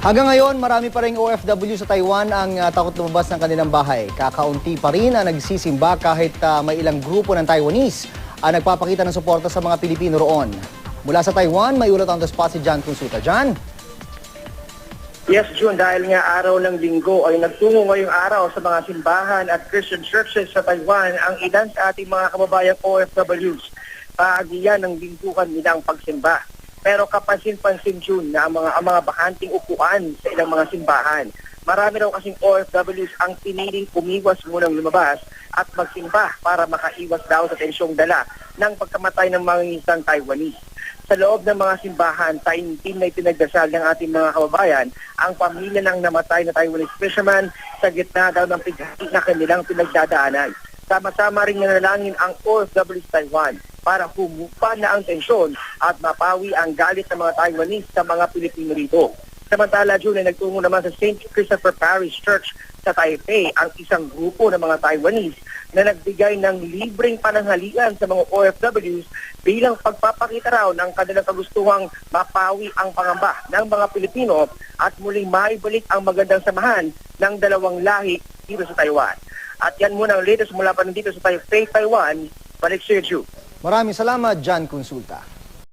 Hanggang ngayon, marami pa ring OFW sa Taiwan ang takot lumabas ng kanilang bahay. Kakaunti pa rin ang nagsisimba kahit may ilang grupo ng Taiwanese ang nagpapakita ng suporta sa mga Pilipino roon. Mula sa Taiwan, may ulat on the spot si John Consulta. John? Yes, June, dahil nga araw ng linggo ay nagtungo ngayong araw sa mga simbahan at Christian churches sa Taiwan ang ilan sa ating mga kababayang OFWs. Paagian ng lingguhan nilang pagsimba. Pero kapansin-pansin, June, na ang mga bakanting upuan sa ilang mga simbahan. Marami raw kasing OFWs ang piniling umiwas munang lumabas at magsimba para makaiwas daw sa tensyong dala ng pagkamatay ng mga isang Taiwanese. Sa loob ng mga simbahan, taimtim na itinagdasal ng ating mga kababayan ang pamilya ng namatay na Taiwanese fisherman sa gitna daw ng pighati na kanilang pinagdadaanan. Sama-sama rin nanalangin ang OFWs Taiwan para humupa na ang tensyon at mapawi ang galit ng mga Taiwanese sa mga Pilipino rito. Samantala, June, ay nagtungo naman sa St. Christopher Parish Church sa Taipei ang isang grupo ng mga Taiwanese na nagbigay ng libreng pananghalian sa mga OFWs bilang pagpapakita raw ng kanilang kagustuhang mapawi ang pangamba ng mga Pilipino at muling maibalik ang magandang samahan ng dalawang lahi dito sa Taiwan. At yan muna ang latest mula pa nandito sa Taipei, Taiwan. Balik sa Jude. Maraming salamat, John Consulta.